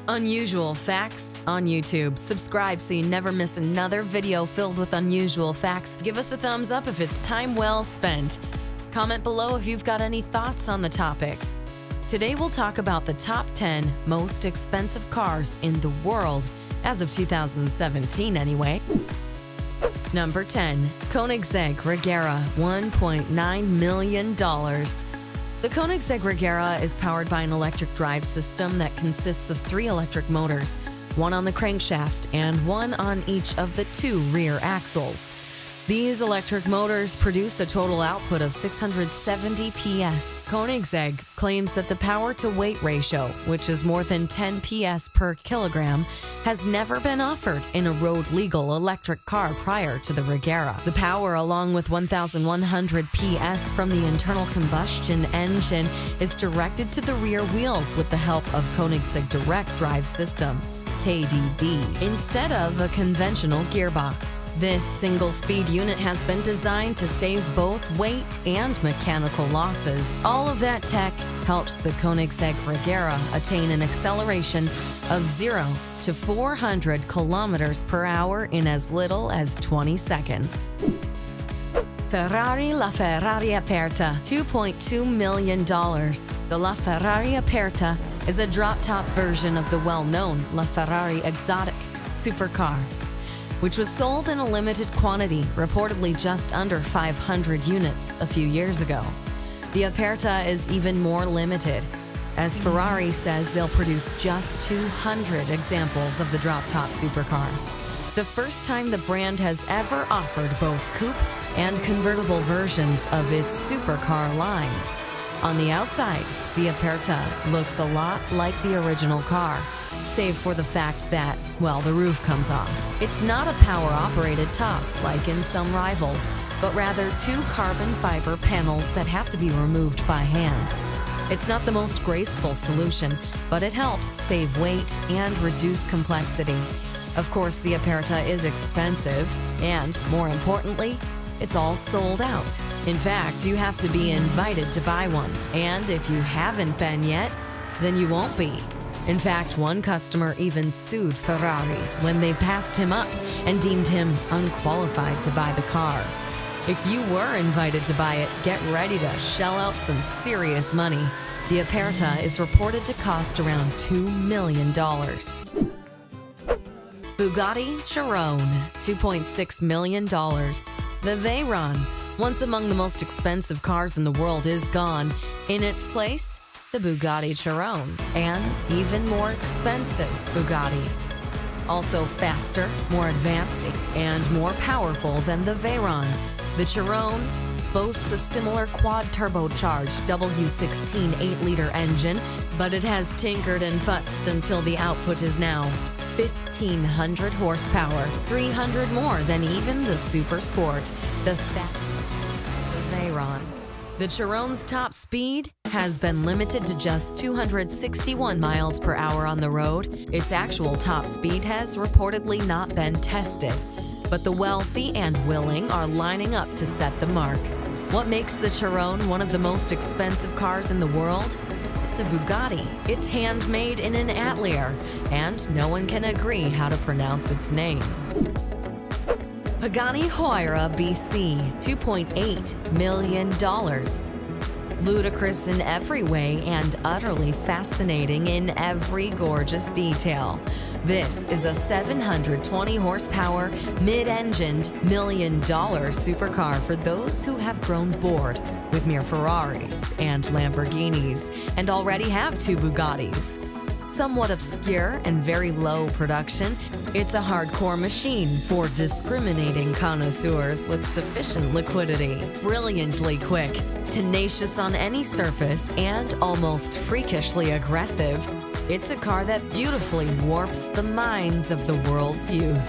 Unusual facts on YouTube. Subscribe so you never miss another video filled with unusual facts. Give us a thumbs up if it's time well spent. Comment below if you've got any thoughts on the topic. Today we'll talk about the top 10 most expensive cars in the world, as of 2017 anyway. Number 10. Koenigsegg Regera, $1.9 million. The Koenigsegg Regera is powered by an electric drive system that consists of 3 electric motors, one on the crankshaft and one on each of the 2 rear axles. These electric motors produce a total output of 670 PS. Koenigsegg claims that the power-to-weight ratio, which is more than 10 PS per kilogram, has never been offered in a road-legal electric car prior to the Regera. The power, along with 1,100 PS from the internal combustion engine, is directed to the rear wheels with the help of Koenigsegg Direct Drive System, KDD, instead of a conventional gearbox. This single-speed unit has been designed to save both weight and mechanical losses. All of that tech helps the Koenigsegg Regera attain an acceleration of 0 to 400 kilometers per hour in as little as 20 seconds. Ferrari LaFerrari Aperta, $2.2 million. The LaFerrari Aperta is a drop-top version of the well-known LaFerrari Exotic supercar, which was sold in a limited quantity, reportedly just under 500 units a few years ago. The Aperta is even more limited, as Ferrari says they'll produce just 200 examples of the drop-top supercar. The first time the brand has ever offered both coupe and convertible versions of its supercar line. On the outside, the Aperta looks a lot like the original car, save for the fact that, well, the roof comes off. It's not a power-operated top, like in some rivals, but rather 2 carbon fiber panels that have to be removed by hand. It's not the most graceful solution, but it helps save weight and reduce complexity. Of course, the Aperta is expensive, and, more importantly, it's all sold out. In fact, you have to be invited to buy one, and if you haven't been yet, then you won't be. In fact, one customer even sued Ferrari when they passed him up and deemed him unqualified to buy the car. If you were invited to buy it, get ready to shell out some serious money. The Aperta is reported to cost around $2 million. Bugatti Chiron, $2.6 million. The Veyron, once among the most expensive cars in the world, is gone. In its place, the Bugatti Chiron, an even more expensive Bugatti. Also faster, more advanced, and more powerful than the Veyron, the Chiron boasts a similar quad-turbocharged W16 8-liter engine, but it has tinkered and futzed until the output is now 1,500 horsepower, 300 more than even the Super Sport, the fastest, the Veyron. The Chiron's top speed has been limited to just 261 miles per hour on the road. Its actual top speed has reportedly not been tested, but the wealthy and willing are lining up to set the mark. What makes the Chiron one of the most expensive cars in the world? It's a Bugatti. It's handmade in an atelier, and no one can agree how to pronounce its name. Pagani Huayra BC, $2.8 million. Ludicrous in every way and utterly fascinating in every gorgeous detail. This is a 720 horsepower, mid-engined, $1 million supercar for those who have grown bored with mere Ferraris and Lamborghinis and already have 2 Bugattis. Somewhat obscure and very low production, it's a hardcore machine for discriminating connoisseurs with sufficient liquidity. Brilliantly quick, tenacious on any surface, and almost freakishly aggressive, it's a car that beautifully warps the minds of the world's youth.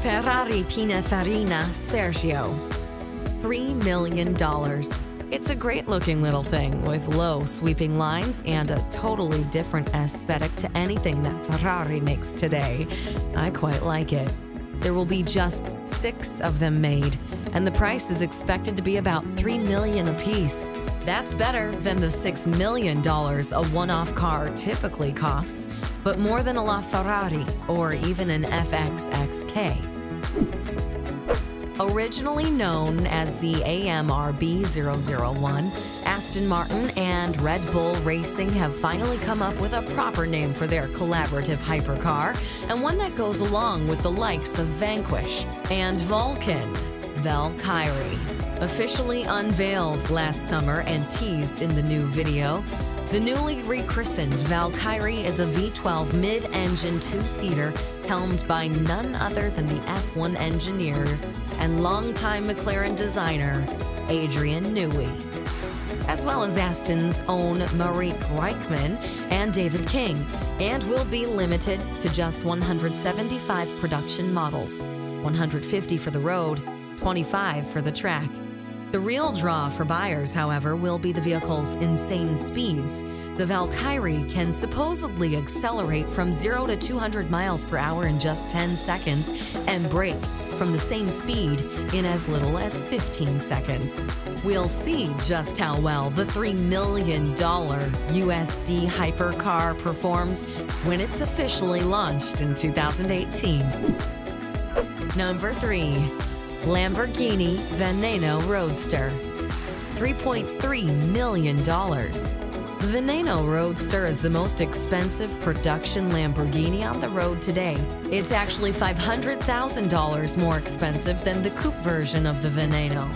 Ferrari Edina Sergio, $3 million. It's a great-looking little thing with low, sweeping lines and a totally different aesthetic to anything that Ferrari makes today. I quite like it. There will be just 6 of them made, and the price is expected to be about $3 million apiece. That's better than the $6 million a one-off car typically costs, but more than a LaFerrari or even an FXXK. Originally known as the AMRB 001, Aston Martin and Red Bull Racing have finally come up with a proper name for their collaborative hypercar, and one that goes along with the likes of Vanquish and Vulcan. Valkyrie. Officially unveiled last summer and teased in the new video, the newly rechristened Valkyrie is a V12 mid-engine two-seater helmed by none other than the F1 engineer and longtime McLaren designer, Adrian Newey, as well as Aston's own Marieke Reichman and David King, and will be limited to just 175 production models, 150 for the road, 25 for the track. The real draw for buyers, however, will be the vehicle's insane speeds. The Valkyrie can supposedly accelerate from 0 to 200 miles per hour in just 10 seconds and brake from the same speed in as little as 15 seconds. We'll see just how well the $3 million USD hypercar performs when it's officially launched in 2018. Number 3. Lamborghini Veneno Roadster, $3.3 million. The Veneno Roadster is the most expensive production Lamborghini on the road today. It's actually $500,000 more expensive than the coupe version of the Veneno.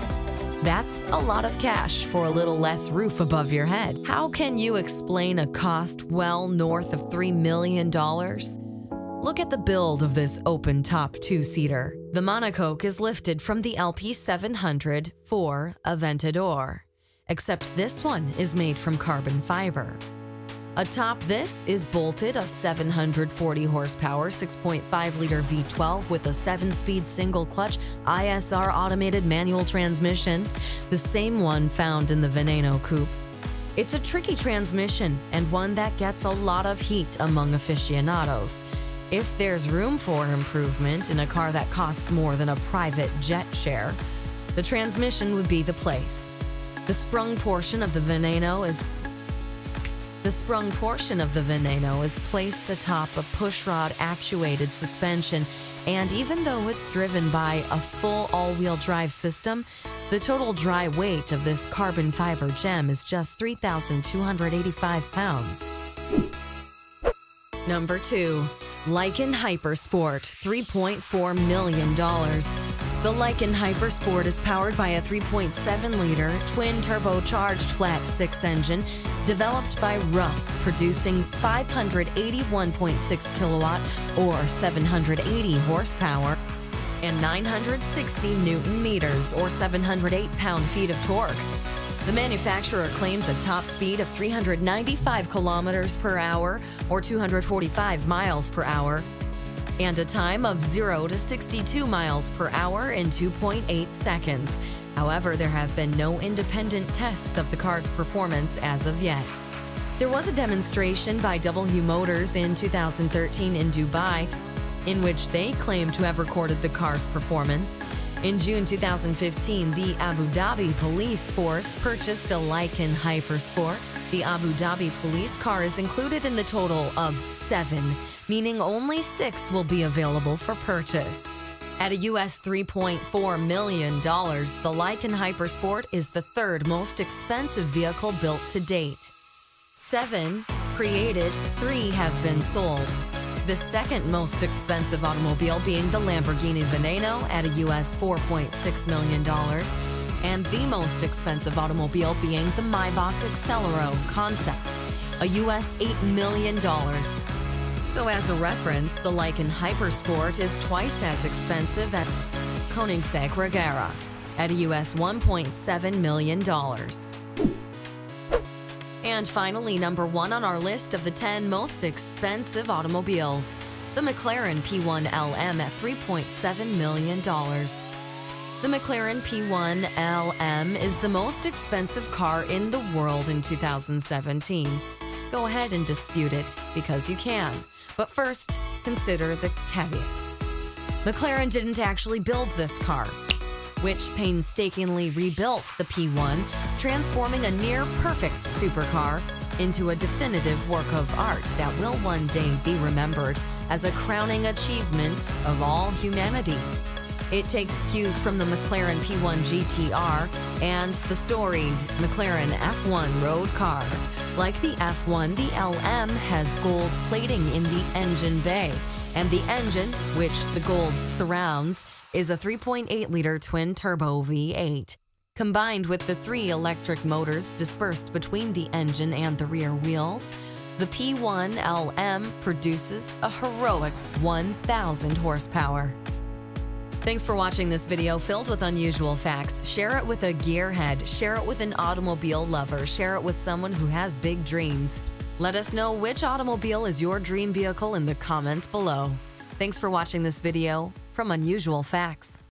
That's a lot of cash for a little less roof above your head. How can you explain a cost well north of $3 million? Look at the build of this open-top two-seater. The monocoque is lifted from the LP700 for Aventador, except this one is made from carbon fiber. Atop this is bolted a 740 horsepower 6.5-liter V12 with a 7-speed single-clutch ISR automated manual transmission, the same one found in the Veneno coupe. It's a tricky transmission and one that gets a lot of heat among aficionados. If there's room for improvement in a car that costs more than a private jet share, the transmission would be the place. The sprung portion of the Veneno is placed atop a pushrod actuated suspension, and even though it's driven by a full all-wheel drive system, the total dry weight of this carbon fiber gem is just 3,285 pounds. Number 2. Lykan Hypersport, $3.4 million. The Lykan Hypersport is powered by a 3.7-liter twin-turbocharged flat-six engine developed by Rough, producing 581.6 kilowatt or 780 horsepower and 960 newton meters or 708 pound-feet of torque. The manufacturer claims a top speed of 395 kilometers per hour or 245 miles per hour and a time of 0 to 62 miles per hour in 2.8 seconds. However, there have been no independent tests of the car's performance as of yet. There was a demonstration by W Motors in 2013 in Dubai, in which they claimed to have recorded the car's performance. In June 2015, the Abu Dhabi police force purchased a Lykan Hypersport. The Abu Dhabi police car is included in the total of 7, meaning only 6 will be available for purchase. At a US $3.4 million, the Lykan Hypersport is the third most expensive vehicle built to date. 7 created, 3 have been sold. The second most expensive automobile being the Lamborghini Veneno at a US $4.6 million, and the most expensive automobile being the Maybach Accelero Concept, a US $8 million. So as a reference, the Lykan Hypersport is twice as expensive at Koenigsegg Regera at a US $1.7 million. And finally, number 1 on our list of the 10 most expensive automobiles, the McLaren P1 LM at $3.7 million. The McLaren P1 LM is the most expensive car in the world in 2017. Go ahead and dispute it, because you can. But first, consider the caveats. McLaren didn't actually build this car. which painstakingly rebuilt the P1, transforming a near-perfect supercar into a definitive work of art that will one day be remembered as a crowning achievement of all humanity. It takes cues from the McLaren P1 GTR and the storied McLaren F1 road car. Like the F1, the LM has gold plating in the engine bay, and the engine, which the gold surrounds, is a 3.8-liter twin-turbo V8. Combined with the 3 electric motors dispersed between the engine and the rear wheels, the P1 LM produces a heroic 1,000 horsepower. Thanks for watching this video filled with unusual facts. Share it with a gearhead, share it with an automobile lover, share it with someone who has big dreams. Let us know which automobile is your dream vehicle in the comments below. Thanks for watching this video from Unusual Facts.